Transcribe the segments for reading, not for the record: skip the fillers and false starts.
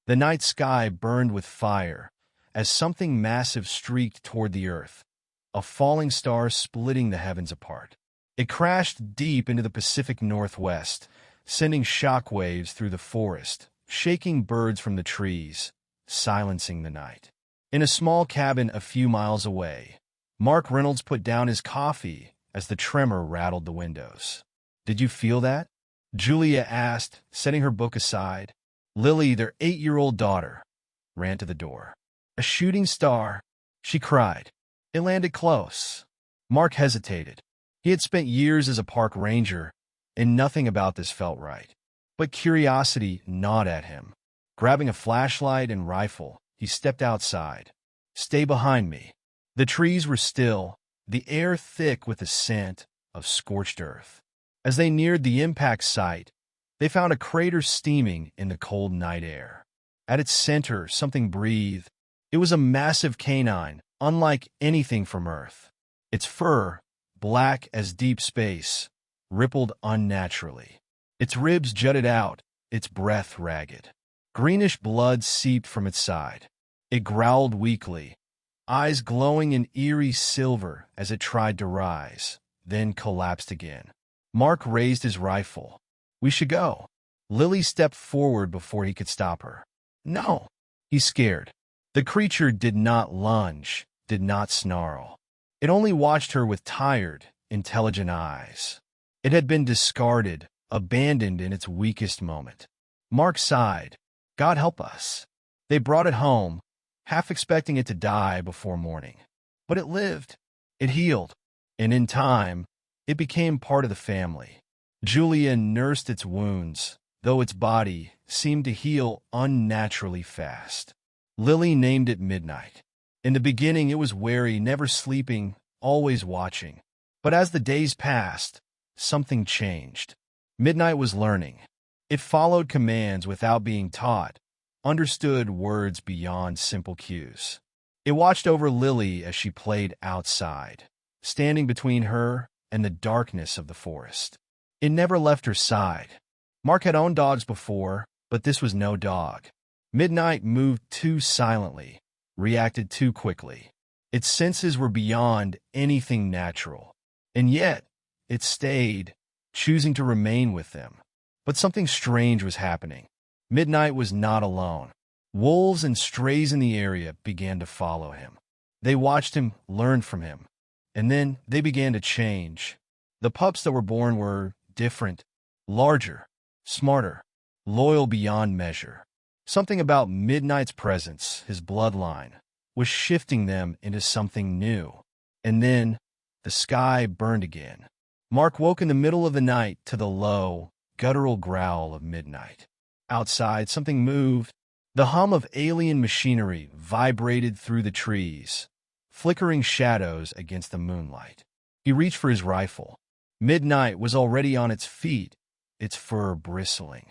The night sky burned with fire as something massive streaked toward the earth, a falling star splitting the heavens apart. It crashed deep into the Pacific Northwest, sending shockwaves through the forest, shaking birds from the trees, silencing the night. In a small cabin a few miles away, Mark Reynolds put down his coffee as the tremor rattled the windows. "Did you feel that?" Julia asked, setting her book aside. Lily, their 8-year-old daughter, ran to the door. "A shooting star," she cried. "It landed close." Mark hesitated. He had spent years as a park ranger, and nothing about this felt right. But curiosity gnawed at him. Grabbing a flashlight and rifle, he stepped outside. "Stay behind me." The trees were still, the air thick with the scent of scorched earth. As they neared the impact site, they found a crater steaming in the cold night air. At its center, something breathed. It was a massive canine, unlike anything from Earth. Its fur, black as deep space, rippled unnaturally. Its ribs jutted out, its breath ragged. Greenish blood seeped from its side. It growled weakly, eyes glowing in eerie silver as it tried to rise, then collapsed again. Mark raised his rifle. "We should go." Lily stepped forward before he could stop her. "No." He's scared. The creature did not lunge, did not snarl. It only watched her with tired, intelligent eyes. It had been discarded, abandoned in its weakest moment. Mark sighed. "God help us." They brought it home, half expecting it to die before morning. But it lived. It healed. And in time, it became part of the family. Julia nursed its wounds, though its body seemed to heal unnaturally fast. Lily named it Midnight. In the beginning, it was wary, never sleeping, always watching. But as the days passed, something changed. Midnight was learning. It followed commands without being taught, understood words beyond simple cues. It watched over Lily as she played outside, standing between her and the darkness of the forest. It never left her side. Mark had owned dogs before, but this was no dog. Midnight moved too silently, reacted too quickly. Its senses were beyond anything natural. And yet, it stayed, choosing to remain with them. But something strange was happening. Midnight was not alone. Wolves and strays in the area began to follow him. They watched him, learned from him. And then they began to change. The pups that were born were different, larger, smarter, loyal beyond measure. Something about Midnight's presence, his bloodline, was shifting them into something new. And then the sky burned again. Mark woke in the middle of the night to the low, guttural growl of midnight. Outside, something moved. The hum of alien machinery vibrated through the trees, flickering shadows against the moonlight. He reached for his rifle. Midnight was already on its feet, its fur bristling.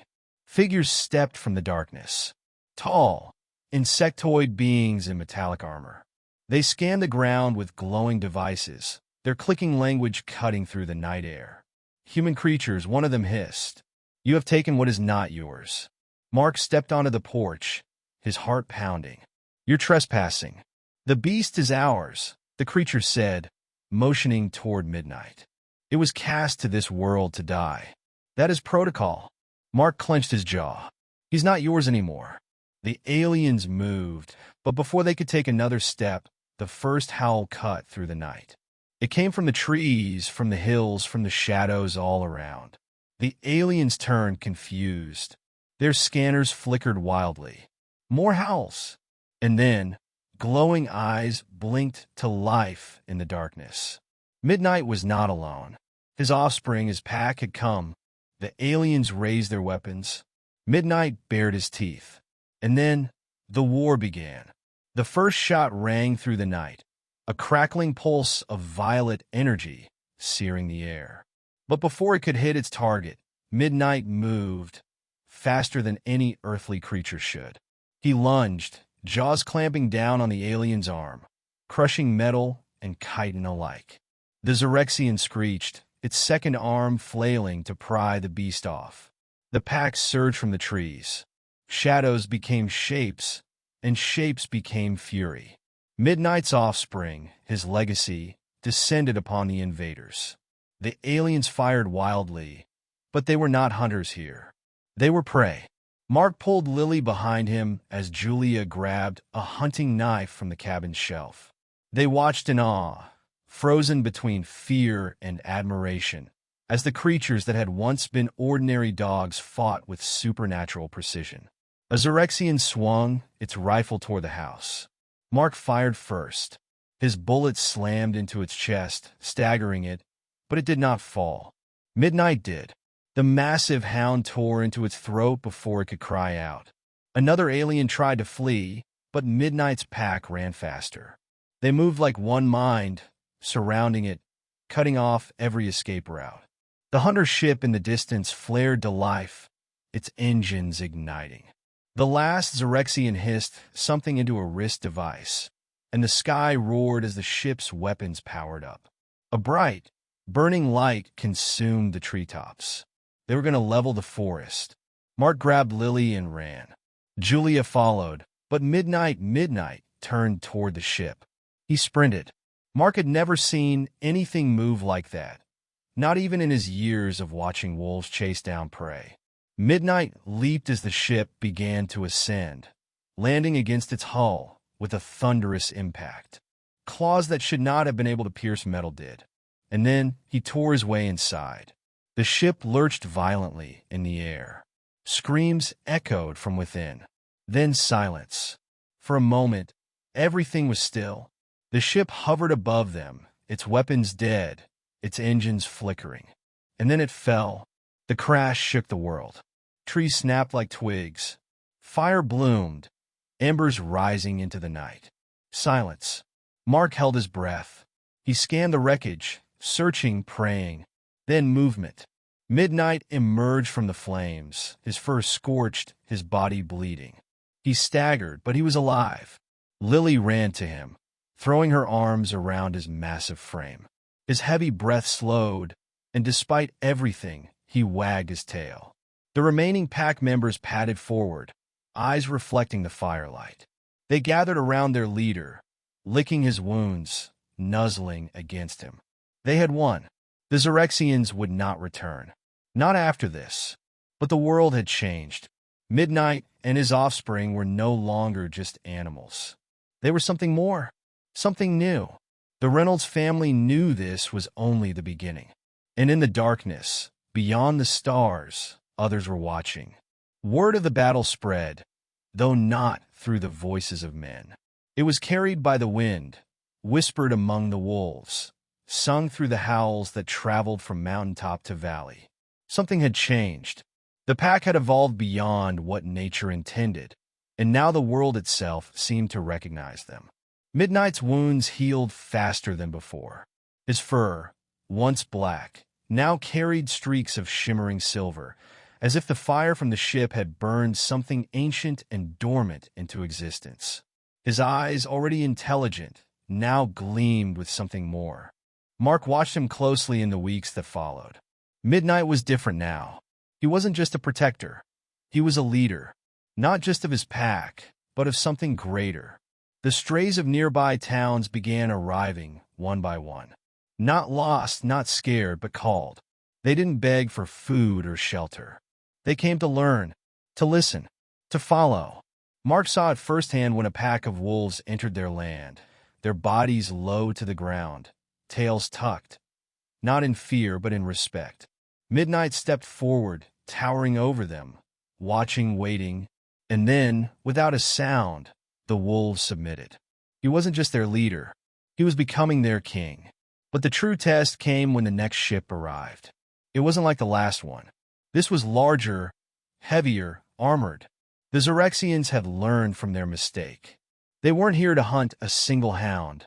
Figures stepped from the darkness. Tall, insectoid beings in metallic armor. They scanned the ground with glowing devices, their clicking language cutting through the night air. "Human creatures," one of them hissed. "You have taken what is not yours." Mark stepped onto the porch, his heart pounding. "You're trespassing." "The beast is ours," the creature said, motioning toward Midnight. "It was cast to this world to die. That is protocol." Mark clenched his jaw. "He's not yours anymore." The aliens moved, but before they could take another step, the first howl cut through the night. It came from the trees, from the hills, from the shadows all around. The aliens turned confused. Their scanners flickered wildly. More howls. And then, glowing eyes blinked to life in the darkness. Midnight was not alone. His offspring, his pack, had come. The aliens raised their weapons. Midnight bared his teeth. And then, the war began. The first shot rang through the night, a crackling pulse of violet energy searing the air. But before it could hit its target, Midnight moved, faster than any earthly creature should. He lunged, jaws clamping down on the alien's arm, crushing metal and chitin alike. The Xerexian screeched, its second arm flailing to pry the beast off. The pack surged from the trees. Shadows became shapes, and shapes became fury. Midnight's offspring, his legacy, descended upon the invaders. The aliens fired wildly, but they were not hunters here. They were prey. Mark pulled Lily behind him as Julia grabbed a hunting knife from the cabin's shelf. They watched in awe, frozen between fear and admiration, as the creatures that had once been ordinary dogs fought with supernatural precision. A Xerexian swung its rifle toward the house. Mark fired first. His bullet slammed into its chest, staggering it, but it did not fall. Midnight did. The massive hound tore into its throat before it could cry out. Another alien tried to flee, but Midnight's pack ran faster. They moved like one mind, surrounding it, cutting off every escape route. The hunter ship in the distance flared to life, its engines igniting. The last Xerexian hissed something into a wrist device, and the sky roared as the ship's weapons powered up. A bright, burning light consumed the treetops. They were going to level the forest. Mark grabbed Lily and ran. Julia followed, but Midnight turned toward the ship. He sprinted. Mark had never seen anything move like that, not even in his years of watching wolves chase down prey. Midnight leaped as the ship began to ascend, landing against its hull with a thunderous impact. Claws that should not have been able to pierce metal did. And then he tore his way inside. The ship lurched violently in the air. Screams echoed from within. Then silence. For a moment, everything was still. The ship hovered above them, its weapons dead, its engines flickering. And then it fell. The crash shook the world. Trees snapped like twigs. Fire bloomed, embers rising into the night. Silence. Mark held his breath. He scanned the wreckage, searching, praying. Then movement. Midnight emerged from the flames, his fur scorched, his body bleeding. He staggered, but he was alive. Lily ran to him, throwing her arms around his massive frame. His heavy breath slowed, and despite everything, he wagged his tail. The remaining pack members padded forward, eyes reflecting the firelight. They gathered around their leader, licking his wounds, nuzzling against him. They had won. The Xerexians would not return. Not after this. But the world had changed. Midnight and his offspring were no longer just animals. They were something more, something new. The Reynolds family knew this was only the beginning. And in the darkness, beyond the stars, others were watching. Word of the battle spread, though not through the voices of men. It was carried by the wind, whispered among the wolves, sung through the howls that traveled from mountaintop to valley. Something had changed. The pack had evolved beyond what nature intended, and now the world itself seemed to recognize them. Midnight's wounds healed faster than before. His fur, once black, now carried streaks of shimmering silver, as if the fire from the ship had burned something ancient and dormant into existence. His eyes, already intelligent, now gleamed with something more. Mark watched him closely in the weeks that followed. Midnight was different now. He wasn't just a protector. He was a leader, not just of his pack, but of something greater. The strays of nearby towns began arriving, one by one. Not lost, not scared, but called. They didn't beg for food or shelter. They came to learn, to listen, to follow. Mark saw it firsthand when a pack of wolves entered their land, their bodies low to the ground, tails tucked, not in fear but in respect. Midnight stepped forward, towering over them, watching, waiting, and then, without a sound, the wolves submitted. He wasn't just their leader. He was becoming their king. But the true test came when the next ship arrived. It wasn't like the last one. This was larger, heavier, armored. The Xerexians had learned from their mistake. They weren't here to hunt a single hound.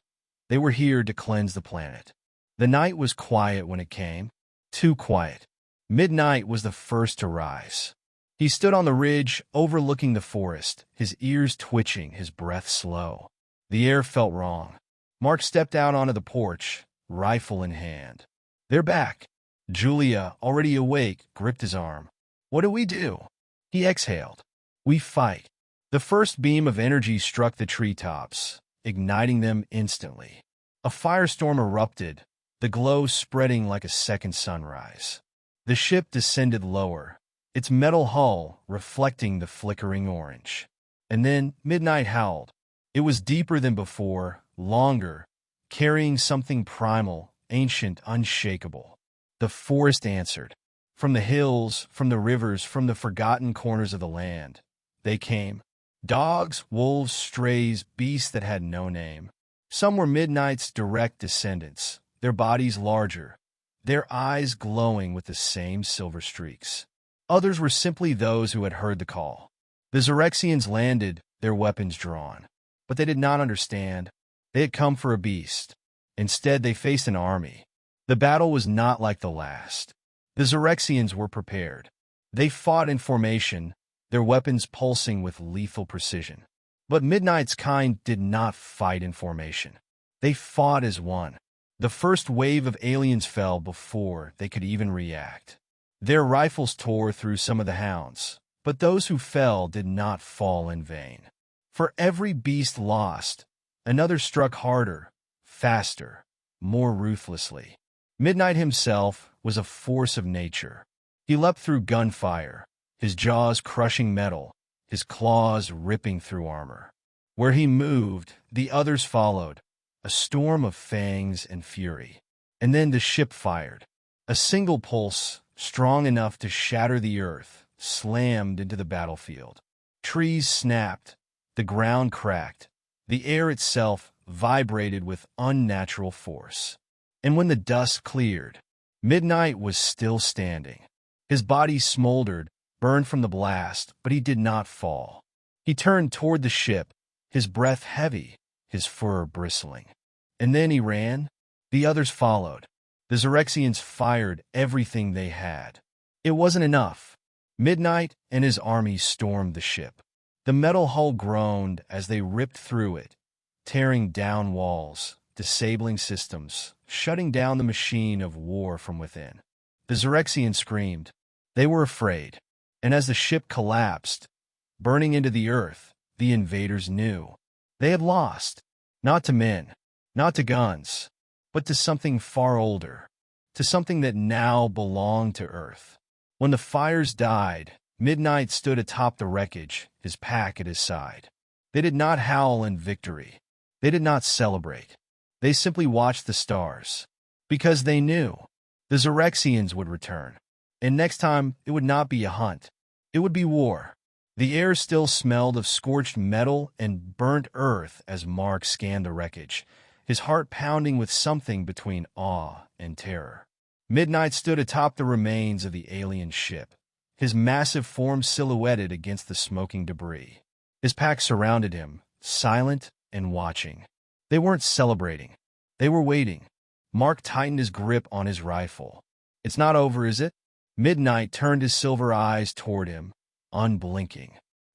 They were here to cleanse the planet. The night was quiet when it came. Too quiet. Midnight was the first to rise. He stood on the ridge, overlooking the forest, his ears twitching, his breath slow. The air felt wrong. Mark stepped out onto the porch, rifle in hand. They're back. Julia, already awake, gripped his arm. What do we do? He exhaled. We fight. The first beam of energy struck the treetops, igniting them instantly. A firestorm erupted, the glow spreading like a second sunrise. The ship descended lower, its metal hull reflecting the flickering orange. And then midnight howled. It was deeper than before, longer, carrying something primal, ancient, unshakable. The forest answered. From the hills, from the rivers, from the forgotten corners of the land, they came. Dogs, wolves, strays, beasts that had no name. Some were Midnight's direct descendants, their bodies larger, their eyes glowing with the same silver streaks. Others were simply those who had heard the call. The Xerexians landed, their weapons drawn. But they did not understand. They had come for a beast. Instead, they faced an army. The battle was not like the last. The Xerexians were prepared. They fought in formation, their weapons pulsing with lethal precision. But Midnight's kind did not fight in formation. They fought as one. The first wave of aliens fell before they could even react. Their rifles tore through some of the hounds, but those who fell did not fall in vain. For every beast lost, another struck harder, faster, more ruthlessly. Midnight himself was a force of nature. He leapt through gunfire, his jaws crushing metal, his claws ripping through armor. Where he moved, the others followed, a storm of fangs and fury. And then the ship fired. A single pulse, strong enough to shatter the earth, slammed into the battlefield. Trees snapped, the ground cracked, the air itself vibrated with unnatural force. And when the dust cleared, Midnight was still standing. His body smoldered, burned from the blast, but he did not fall. He turned toward the ship, his breath heavy, his fur bristling. And then he ran. The others followed. The Xerexians fired everything they had. It wasn't enough. Midnight and his army stormed the ship. The metal hull groaned as they ripped through it, tearing down walls, disabling systems, shutting down the machine of war from within. The Xerexians screamed. They were afraid. And as the ship collapsed, burning into the earth, the invaders knew. They had lost. Not to men, not to guns, but to something far older, to something that now belonged to Earth. When the fires died, Midnight stood atop the wreckage, his pack at his side. They did not howl in victory. They did not celebrate. They simply watched the stars. Because they knew the Xerexians would return. And next time, it would not be a hunt. It would be war. The air still smelled of scorched metal and burnt earth as Mark scanned the wreckage, his heart pounding with something between awe and terror. Midnight stood atop the remains of the alien ship, his massive form silhouetted against the smoking debris. His pack surrounded him, silent and watching. They weren't celebrating. They were waiting. Mark tightened his grip on his rifle. It's not over, is it? Midnight turned his silver eyes toward him, unblinking.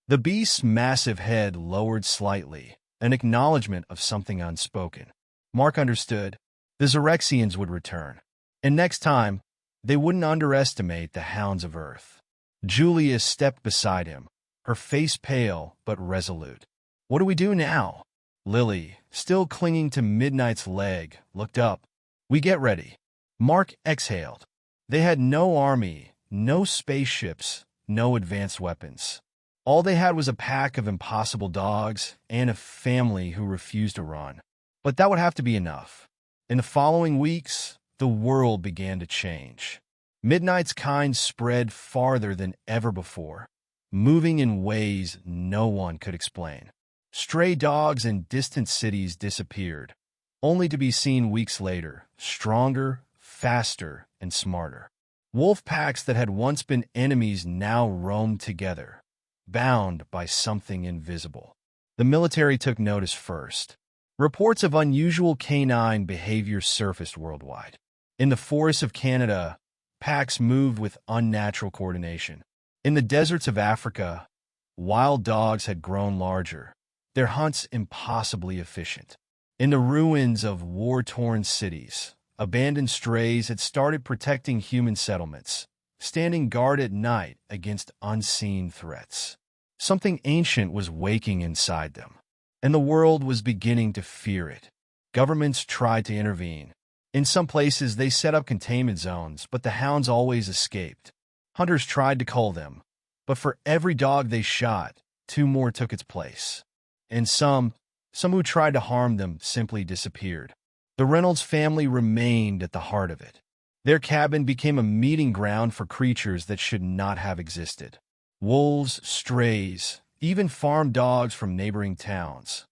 The beast's massive head lowered slightly, an acknowledgement of something unspoken. Mark understood. The Xerexians would return. And next time, they wouldn't underestimate the hounds of Earth. Julia stepped beside him, her face pale but resolute. What do we do now? Lily, still clinging to Midnight's leg, looked up. We get ready. Mark exhaled. They had no army, no spaceships, no advanced weapons. All they had was a pack of impossible dogs and a family who refused to run. But that would have to be enough. In the following weeks, the world began to change. Midnight's kind spread farther than ever before, moving in ways no one could explain. Stray dogs in distant cities disappeared, only to be seen weeks later, stronger, faster, and smarter. Wolf packs that had once been enemies now roamed together, bound by something invisible. The military took notice first. Reports of unusual canine behavior surfaced worldwide. In the forests of Canada, packs moved with unnatural coordination. In the deserts of Africa, wild dogs had grown larger, their hunts impossibly efficient. In the ruins of war-torn cities, abandoned strays had started protecting human settlements, standing guard at night against unseen threats. Something ancient was waking inside them, and the world was beginning to fear it. Governments tried to intervene. In some places, they set up containment zones, but the hounds always escaped. Hunters tried to cull them, but for every dog they shot, two more took its place. And some who tried to harm them simply disappeared. The Reynolds family remained at the heart of it. Their cabin became a meeting ground for creatures that should not have existed. Wolves, strays, even farm dogs from neighboring towns,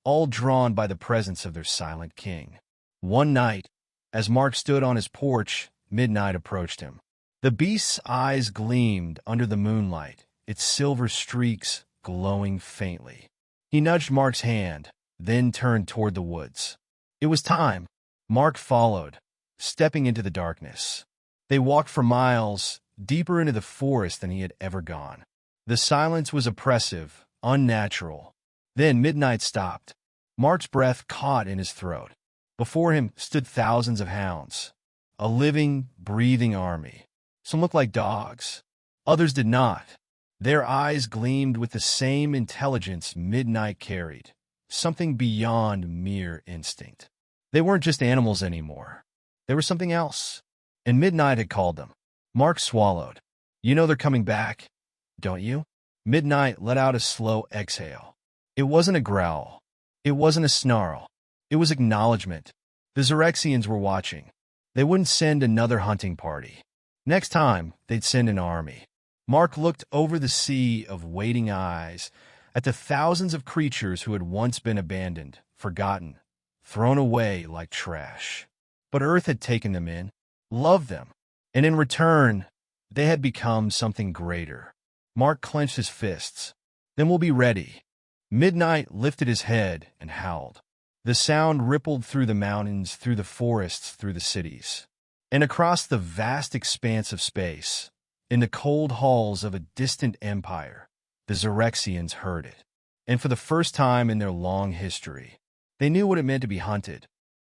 all drawn by the presence of their silent king. One night, as Mark stood on his porch, midnight approached him. The beast's eyes gleamed under the moonlight, its silver streaks glowing faintly. He nudged Mark's hand, then turned toward the woods. It was time. Mark followed, stepping into the darkness. They walked for miles, deeper into the forest than he had ever gone. The silence was oppressive, unnatural. Then midnight stopped. Mark's breath caught in his throat. Before him stood thousands of hounds, a living, breathing army. Some looked like dogs. Others did not. Their eyes gleamed with the same intelligence midnight carried, something beyond mere instinct. They weren't just animals anymore. They were something else. And midnight had called them. Mark swallowed. You know they're coming back, don't you? Midnight let out a slow exhale. It wasn't a growl. It wasn't a snarl. It was acknowledgement. The Xerexians were watching. They wouldn't send another hunting party. Next time, they'd send an army. Mark looked over the sea of waiting eyes at the thousands of creatures who had once been abandoned, forgotten, thrown away like trash. But Earth had taken them in, loved them, and in return, they had become something greater. Mark clenched his fists. Then we'll be ready. Midnight lifted his head and howled. The sound rippled through the mountains, through the forests, through the cities, and across the vast expanse of space. In the cold halls of a distant empire, the Xerexians heard it. And for the first time in their long history, they knew what it meant to be hunted,